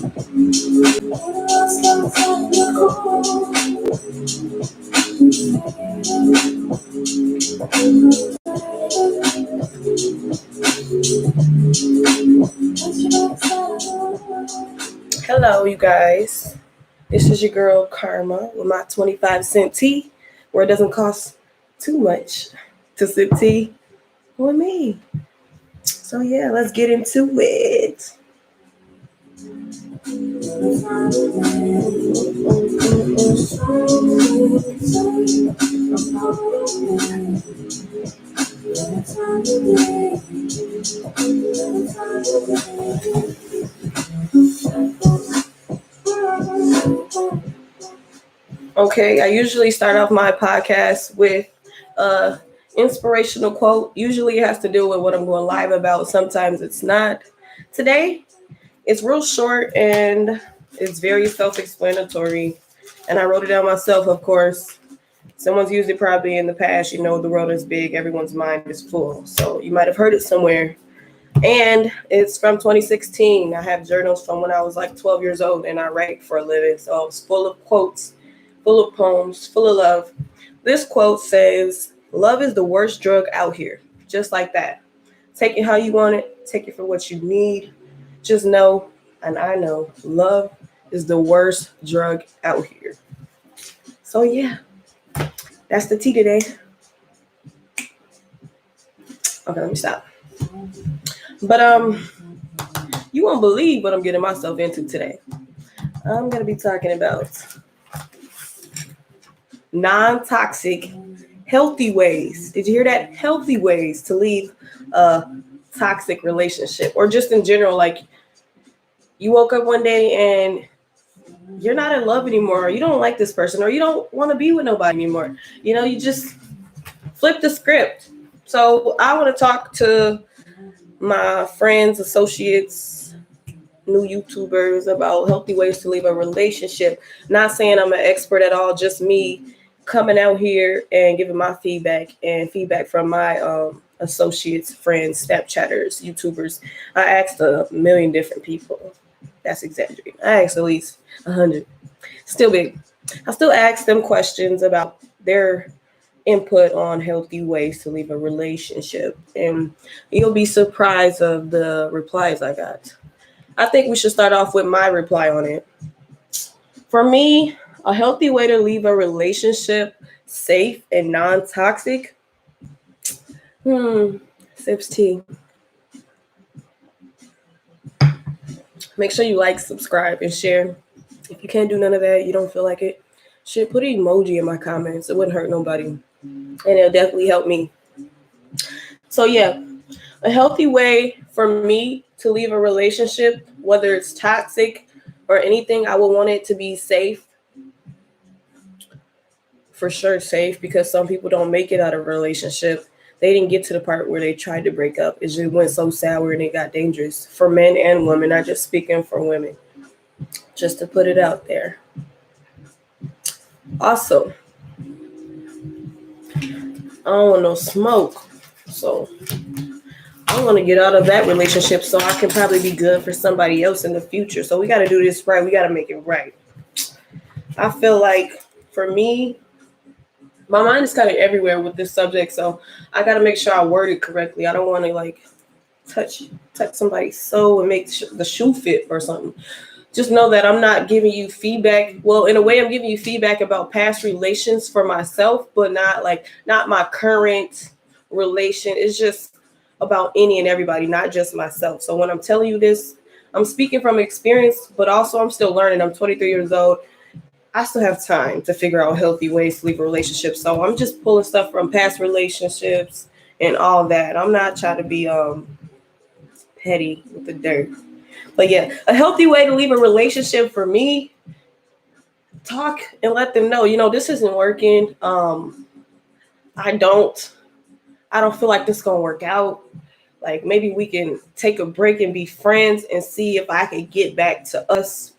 Hello, you guys. This is your girl Karma with my 25-cent tea, where it doesn't cost too much to sip tea with me. So yeah, let's get into it. Okay, I usually start off my podcast with a inspirational quote. Usually it has to do with what I'm going live about. Sometimes it's not. Today, it's real short and it's very self-explanatory. And I wrote it down myself, of course. Someone's used it probably in the past. You know, the world is big, everyone's mind is full. So you might have heard it somewhere. And it's from 2016. I have journals from when I was like 12 years old and I write for a living. So it's full of quotes, full of poems, full of love. This quote says, "Love is the worst drug out here." Just like that. Take it how you want it. Take it for what you need. Just know, and I know, love is the worst drug out here. So yeah, that's the tea today. Okay, let me stop. But you won't believe what I'm getting myself into today. I'm gonna be talking about non-toxic, healthy ways. Did you hear that? Healthy ways to leave a toxic relationship, or just in general, like you woke up one day and you're not in love anymore, or you don't like this person, or you don't want to be with nobody anymore. You know, you just flip the script. So I want to talk to my friends, associates, new YouTubers about healthy ways to leave a relationship. Not saying I'm an expert at all, just me coming out here and giving my feedback and feedback from my associates, friends, Snapchatters, YouTubers. I asked a million different people. That's exaggerating. I asked at least 100. Still big. I still ask them questions about their input on healthy ways to leave a relationship, and you'll be surprised of the replies I got. I think we should start off with my reply on it. For me, a healthy way to leave a relationship safe and non-toxic. Sips tea. Make sure you like, subscribe, and share. If you can't do none of that, you don't feel like it, shit, put an emoji in my comments. It wouldn't hurt nobody. And it'll definitely help me. So yeah, a healthy way for me to leave a relationship, whether it's toxic or anything, I would want it to be safe. For sure safe, because some people don't make it out of a relationship. They didn't get to the part where they tried to break up. It just went so sour and it got dangerous for men and women, not just speaking for women. Just to put it out there. Also, I don't want no smoke. So I want to get out of that relationship so I can probably be good for somebody else in the future. So we got to do this right. We got to make it right. I feel like for me, my mind is kind of everywhere with this subject. So I got to make sure I word it correctly. I don't want to like touch somebody's soul and make the shoe fit or something. Just know that I'm not giving you feedback. Well, in a way, I'm giving you feedback about past relations for myself, but not my current relation. It's just about any and everybody, not just myself. So when I'm telling you this, I'm speaking from experience, but also I'm still learning. I'm 23 years old. I still have time to figure out healthy ways to leave a relationship. So I'm just pulling stuff from past relationships and all that. I'm not trying to be petty with the dirt. But yeah, a healthy way to leave a relationship for me, talk and let them know, this isn't working. I don't feel like this is gonna work out. Like maybe we can take a break and be friends and see if I can get back to us.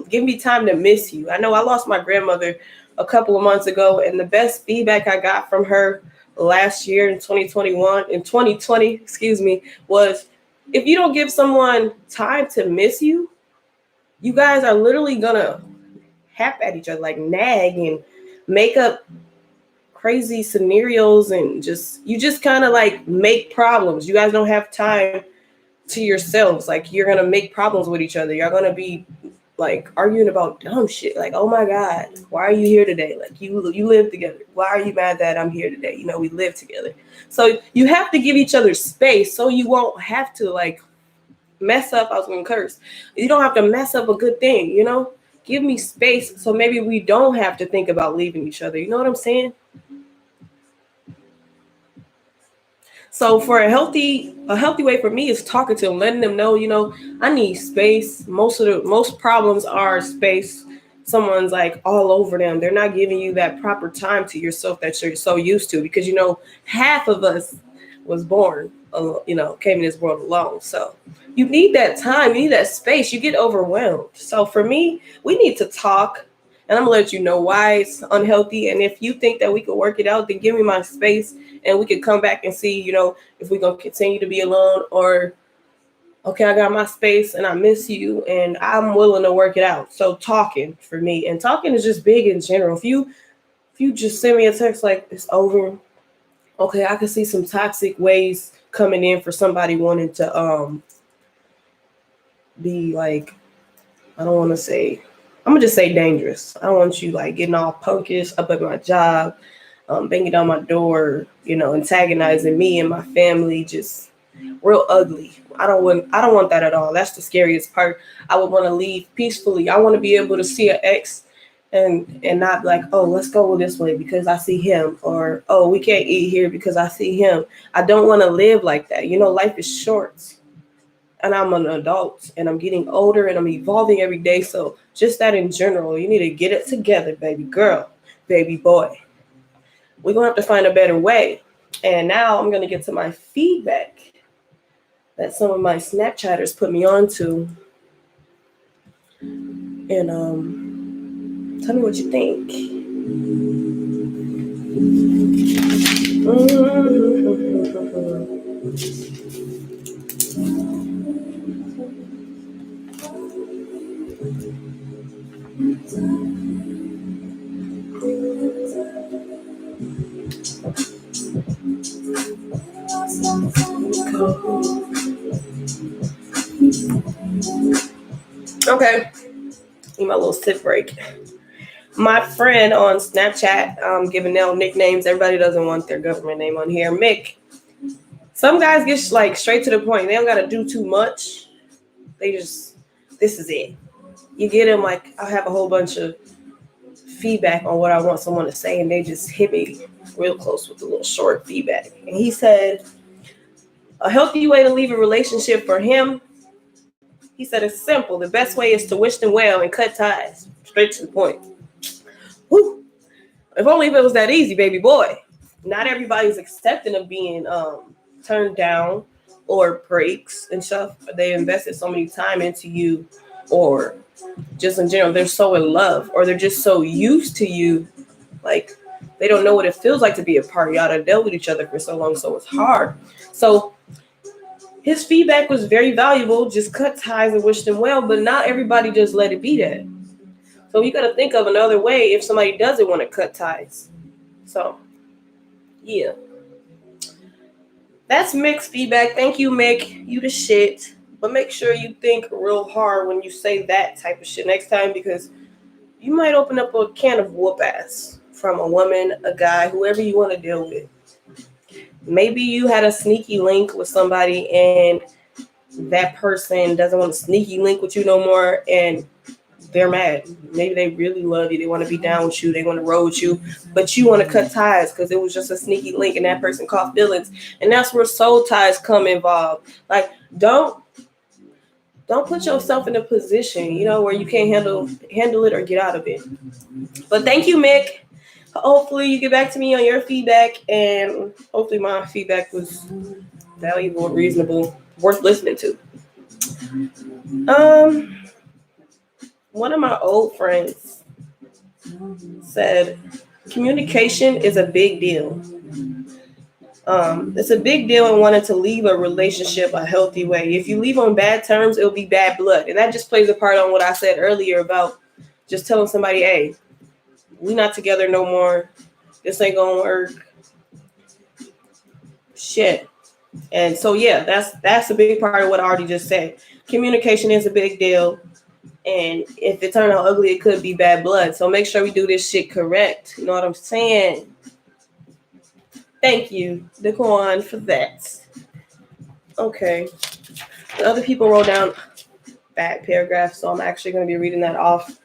Give me time to miss you. I know I lost my grandmother a couple of months ago, and the best feedback I got from her last year in 2020, was if you don't give someone time to miss you, you guys are literally gonna hap at each other, like nag and make up crazy scenarios, and you just kind of like make problems. You guys don't have time to yourselves. Like, you're gonna make problems with each other. You're gonna be like arguing about dumb shit. Like, oh my God, why are you here today? Like, you live together. Why are you mad that I'm here today? You know, we live together. So you have to give each other space so you won't have to like mess up. I was gonna curse. You don't have to mess up a good thing, you know? Give me space so maybe we don't have to think about leaving each other. You know what I'm saying? So for a healthy way for me is talking to them, letting them know, you know, I need space. Most problems are space. Someone's like all over them. They're not giving you that proper time to yourself that you're so used to, because, you know, half of us was born, you know, came in this world alone. So you need that time, you need that space. You get overwhelmed. So for me, we need to talk, and I'm gonna let you know why it's unhealthy. And if you think that we could work it out, then give me my space, and we could come back and see, you know, if we're gonna continue to be alone, or okay, I got my space and I miss you and I'm willing to work it out. So talking for me, and talking is just big in general. If you just send me a text like it's over, okay, I can see some toxic ways coming in for somebody wanting to be like, I don't want to say, I'm gonna just say dangerous. I don't want you like getting all punkish up at my job, banging down my door, you know, antagonizing me and my family, just real ugly. I don't want that at all. That's the scariest part. I would want to leave peacefully. I want to be able to see an ex and not be like, oh, let's go this way because I see him, or oh, we can't eat here because I see him. I don't want to live like that. You know, life is short, and I'm an adult and I'm getting older and I'm evolving every day. So just that in general, you need to get it together, baby girl, baby boy. We're gonna have to find a better way. And now I'm gonna get to my feedback that some of my Snapchatters put me on to. And tell me what you think. Okay, need my little sip break. My friend on Snapchat, giving them nicknames. Everybody doesn't want their government name on here. Mick. Some guys get like straight to the point. They don't gotta do too much. They just, this is it. You get them like, I have a whole bunch of feedback on what I want someone to say, and they just hit me real close with a little short feedback. And he said, a healthy way to leave a relationship for him, he said, it's simple. The best way is to wish them well and cut ties. Straight to the point. Whew. If only if it was that easy, baby boy. Not everybody's accepting of being turned down or breaks and stuff. They invested so many time into you, or just in general, they're so in love, or they're just so used to you. Like, they don't know what it feels like to be apart. Y'all have dealt with each other for so long, so it's hard. So his feedback was very valuable. Just cut ties and wish them well, but not everybody just let it be that. So you got to think of another way if somebody doesn't want to cut ties. So, yeah. That's Mick's feedback. Thank you, Mick. You the shit. But make sure you think real hard when you say that type of shit next time, because you might open up a can of whoop ass from a woman, a guy, whoever you want to deal with. Maybe you had a sneaky link with somebody and that person doesn't want to sneaky link with you no more, and they're mad. Maybe they really love you. They want to be down with you. They want to roll with you, but you want to cut ties because it was just a sneaky link and that person caught feelings. And that's where soul ties come involved. Like, don't put yourself in a position, you know, where you can't handle it or get out of it. But thank you, Mick. Hopefully you get back to me on your feedback, and hopefully my feedback was valuable, reasonable, worth listening to. One of my old friends said, communication is a big deal. It's a big deal in wanting to leave a relationship a healthy way. If you leave on bad terms, it'll be bad blood. And that just plays a part on what I said earlier about just telling somebody, hey, we not together no more. This ain't gonna work. Shit. And so yeah, that's a big part of what I already just said. Communication is a big deal. And if it turned out ugly, it could be bad blood. So make sure we do this shit correct. You know what I'm saying? Thank you, Daquan, for that. Okay. The other people wrote down bad paragraphs, so I'm actually going to be reading that off.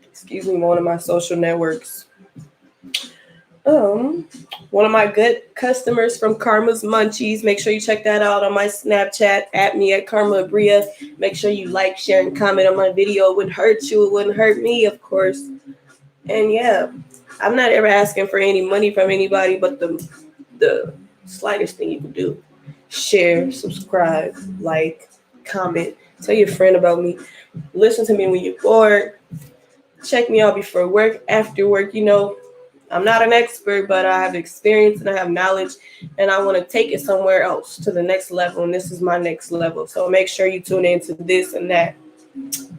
Excuse me, one of my social networks. One of my good customers from Karma's Munchies. Make sure you check that out on my Snapchat. At me at Karma Abria. Make sure you like, share, and comment on my video. It wouldn't hurt you. It wouldn't hurt me, of course. And yeah, I'm not ever asking for any money from anybody, but the slightest thing you can do. Share, subscribe, like, comment. Tell your friend about me. Listen to me when you're bored. Check me out before work, after work. You know, I'm not an expert, but I have experience and I have knowledge, and I want to take it somewhere else to the next level. And this is my next level. So make sure you tune into this and that.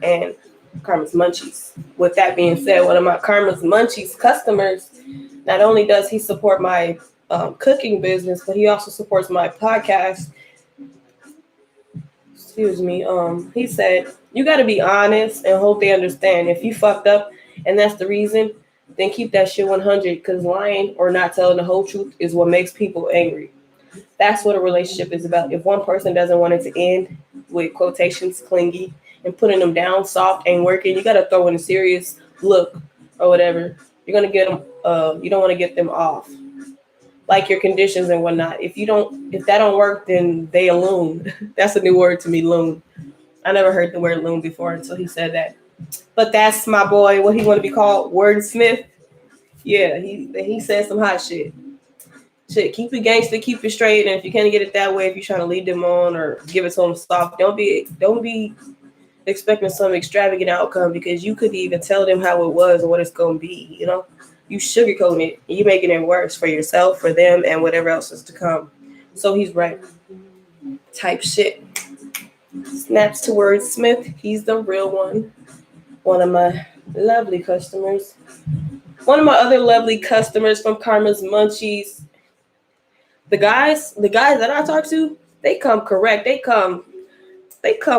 And Karma's Munchies. With that being said, one of my Karma's Munchies customers, not only does he support my cooking business, but he also supports my podcast. Excuse me. He said, you got to be honest and hope they understand. If you fucked up and that's the reason, then keep that shit 100, because lying or not telling the whole truth is what makes people angry. That's what a relationship is about. If one person doesn't want it to end with quotations clingy and putting them down soft ain't working, you got to throw in a serious look or whatever. You're going to get them, you don't want to get them off. Like your conditions and whatnot. If that don't work, then they a loon. That's a new word to me, loon. I never heard the word loon before until he said that. But that's my boy, what he want to be called, wordsmith. Yeah, he said some hot shit. Shit, keep it gangster, keep it straight, and if you can't get it that way, if you're trying to lead them on or give it to them soft, don't be expecting some extravagant outcome, because you could even tell them how it was and what it's gonna be. You know, you sugarcoating it, and you making it worse for yourself, for them, and whatever else is to come. So he's right. Type shit. Snaps to wordsmith. He's the real one. One of my lovely customers. One of my other lovely customers from Karma's Munchies. The guys that I talk to, they come correct. They come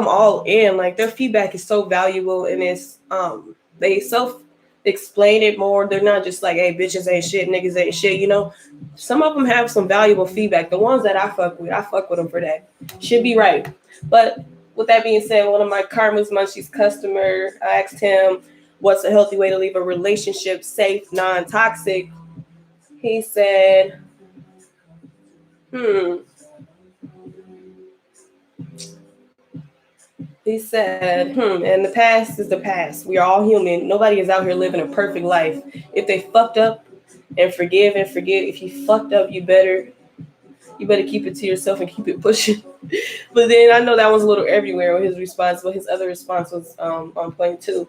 all in. Like, their feedback is so valuable, and it's they self-explain it more. They're not just like, hey, bitches ain't shit, niggas ain't shit, you know. Some of them have some valuable feedback. The ones that I fuck with them for that. Should be right. But with that being said, one of my Karma's Munchies customer, I asked him, what's a healthy way to leave a relationship safe, non-toxic? He said, He said, and the past is the past. We are all human. Nobody is out here living a perfect life. If they fucked up, and forgive and forget. If you fucked up, you better keep it to yourself and keep it pushing. But then I know that was a little everywhere with his response, but his other response was on point too.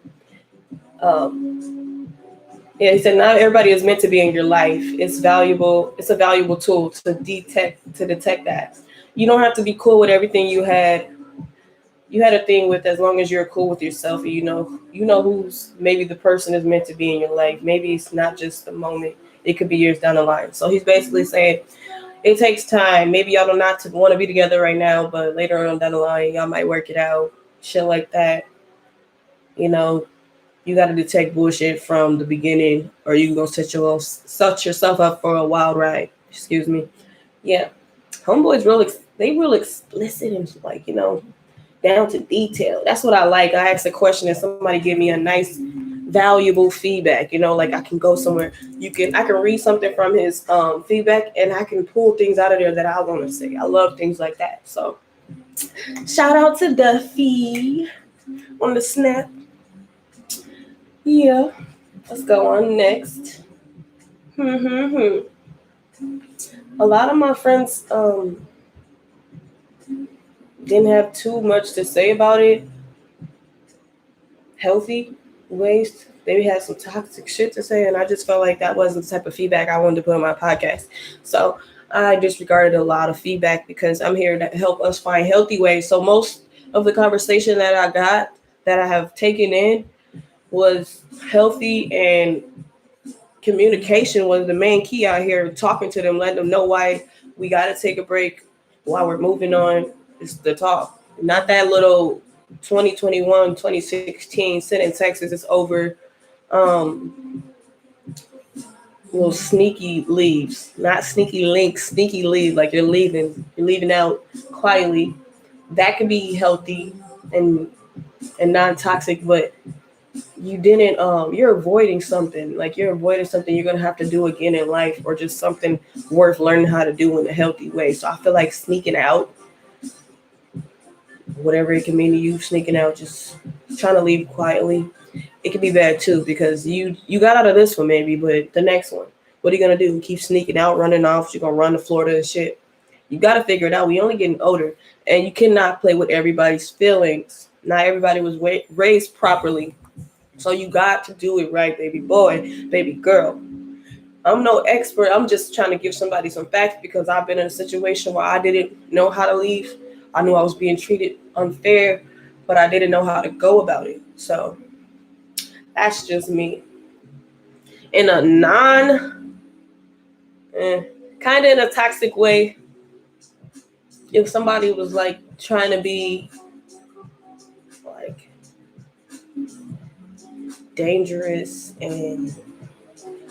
Yeah, he said not everybody is meant to be in your life. It's valuable. It's a valuable tool to detect that. You don't have to be cool with everything you had a thing with, as long as you're cool with yourself, and you know who's maybe the person is meant to be in your life. Maybe it's not just the moment. It could be years down the line. So he's basically saying it takes time. Maybe y'all don't not want to be together right now, but later on down the line, y'all might work it out. Shit like that. You know, you got to detect bullshit from the beginning, or you can go set yourself up for a wild ride. Excuse me. Yeah. Homeboys real explicit and like, down to detail. That's what I like. I ask a question and somebody give me a nice, valuable feedback. Like I can go somewhere. I can read something from his feedback, and I can pull things out of there that I want to say. I love things like that. So shout out to Duffy on the snap. Yeah. Let's go on next. A lot of my friends didn't have too much to say about it. Healthy ways. They had some toxic shit to say, and I just felt like that wasn't the type of feedback I wanted to put on my podcast. So I disregarded a lot of feedback because I'm here to help us find healthy ways. So most of the conversation that I got, that I have taken in, was healthy, and communication was the main key out here. Talking to them, letting them know why we got to take a break, why we're moving on. It's the talk, not that little 2021, 2016, sent in Texas, it's over. Um, little sneaky leaves, not sneaky links, sneaky leave, like you're leaving out quietly. That can be healthy and non-toxic, but you're avoiding something. Like you're avoiding something you're gonna have to do again in life, or just something worth learning how to do in a healthy way. So I feel like sneaking out, whatever it can mean to you, sneaking out, just trying to leave quietly, it can be bad too, because you got out of this one maybe, but the next one, what are you gonna do? Keep sneaking out, running off? You're gonna run to Florida and shit? You gotta figure it out. We only getting older, and you cannot play with everybody's feelings. Not everybody was raised properly, so you got to do it right, baby boy, baby girl. I'm no expert. I'm just trying to give somebody some facts, because I've been in a situation where I didn't know how to leave. I knew I was being treated unfair, but I didn't know how to go about it. So that's just me. In a kind of in a toxic way, if somebody was like trying to be like dangerous and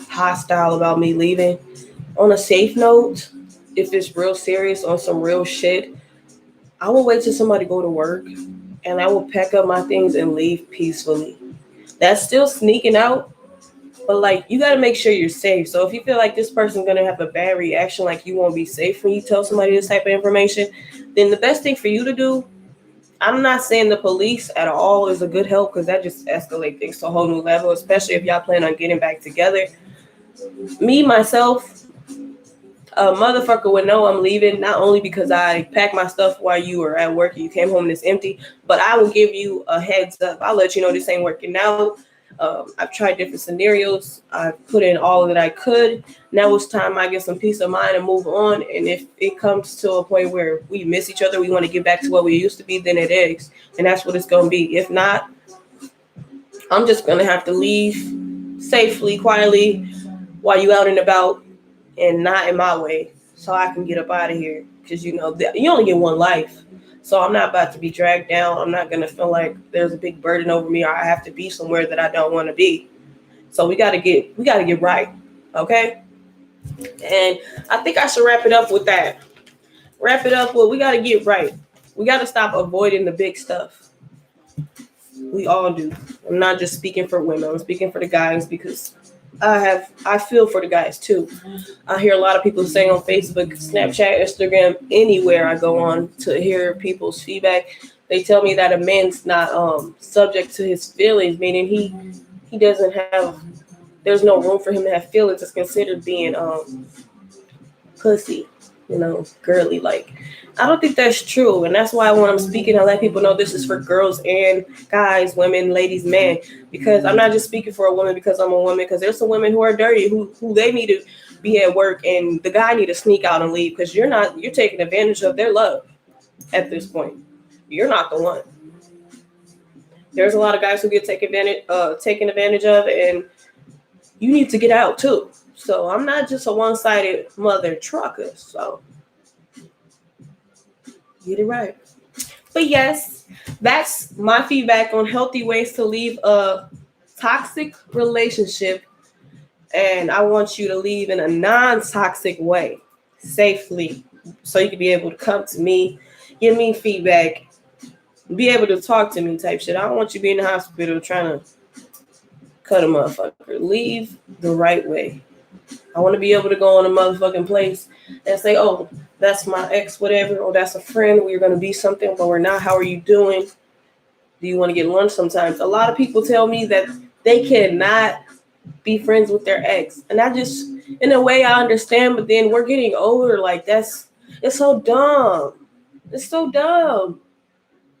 hostile about me leaving, on a safe note, if it's real serious on some real shit, I will wait till somebody go to work, and I will pack up my things and leave peacefully. That's still sneaking out, but like you got to make sure you're safe. So if you feel like this person's gonna have a bad reaction, like you won't be safe when you tell somebody this type of information, then the best thing for you to do, I'm not saying the police at all is a good help, because that just escalates things to a whole new level, especially if y'all plan on getting back together. Me, myself, a motherfucker would know I'm leaving, not only because I packed my stuff while you were at work and you came home and it's empty, but I will give you a heads up. I'll let you know this ain't working out. I've tried different scenarios. I've put in all that I could. Now it's time I get some peace of mind and move on. And if it comes to a point where we miss each other, we want to get back to what we used to be, then it is. And that's what it's going to be. If not, I'm just going to have to leave safely, quietly, while you out and about, and not in my way, so I can get up out of here. Because you only get one life. So I'm not about to be dragged down. I'm not going to feel like there's a big burden over me, or I have to be somewhere that I don't want to be. So we got to get right. Okay? And I think I should wrap it up with that. Wrap it up with, we got to get right. We got to stop avoiding the big stuff. We all do. I'm not just speaking for women. I'm speaking for the guys, because I feel for the guys too. I hear a lot of people saying on Facebook, Snapchat, Instagram, anywhere I go on to hear people's feedback, they tell me that a man's not subject to his feelings, meaning he doesn't have, there's no room for him to have feelings. It's considered being pussy, girly. Like, I don't think that's true. And that's why when I'm speaking, I let people know this is for girls and guys, women, ladies, men, because I'm not just speaking for a woman because I'm a woman, because there's some women who are dirty, who they need to be at work, and the guy need to sneak out and leave, because you're taking advantage of their love at this point. You're not the one. There's a lot of guys who get taken advantage of, and you need to get out too. So I'm not just a one-sided mother trucker. So get it right. But yes, that's my feedback on healthy ways to leave a toxic relationship. And I want you to leave in a non-toxic way, safely, so you can be able to come to me, give me feedback, be able to talk to me type shit. I don't want you to be in the hospital trying to cut a motherfucker. Leave the right way. I want to be able to go on a motherfucking place and say, oh, that's my ex, whatever, or that's a friend. We're going to be something, but we're not. How are you doing? Do you want to get lunch sometimes? A lot of people tell me that they cannot be friends with their ex. And I just, in a way, I understand, but then we're getting older. Like, it's so dumb. It's so dumb.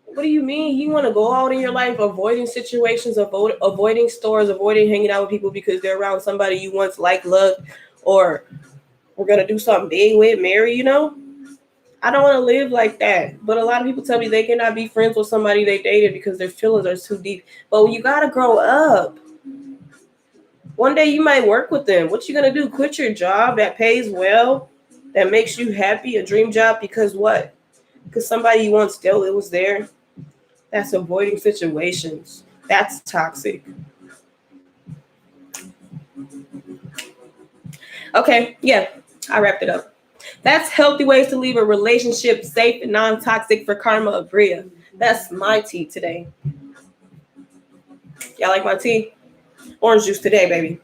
What do you mean? You want to go out in your life avoiding situations, avoiding stores, avoiding hanging out with people because they're around somebody you once liked, loved, or we're gonna do something big with, marry, you know. I don't want to live like that. But a lot of people tell me they cannot be friends with somebody they dated because their feelings are too deep. But you gotta grow up. One day you might work with them. What you gonna do? Quit your job that pays well, that makes you happy, a dream job, because what? Because somebody you once dealt with was there. That's avoiding situations. That's toxic. Okay, yeah, I wrapped it up. That's healthy ways to leave a relationship safe and non-toxic for Karma Abria. That's my tea today. Y'all like my tea? Orange juice today, baby.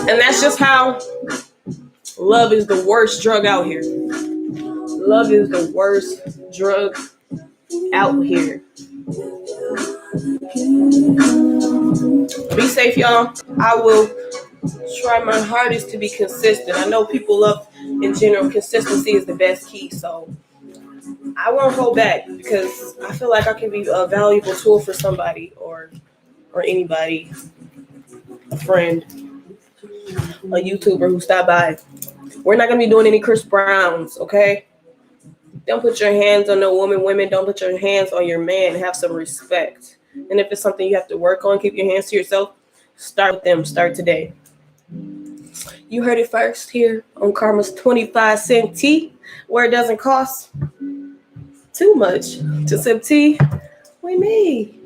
And that's just how love is the worst drug out here. Love is the worst drug out here. Be safe, y'all. I will try my hardest to be consistent. I know people love, in general, consistency is the best key. So I won't hold back because I feel like I can be a valuable tool for somebody or anybody, a friend, a YouTuber who stopped by. We're not gonna be doing any Chris Browns, okay? Don't put your hands on no woman. Women, don't put your hands on your man. Have some respect. And if it's something you have to work on, keep your hands to yourself. Start with them. Start today. You heard it first here on Karma's 25-cent tea, where it doesn't cost too much to sip tea with me.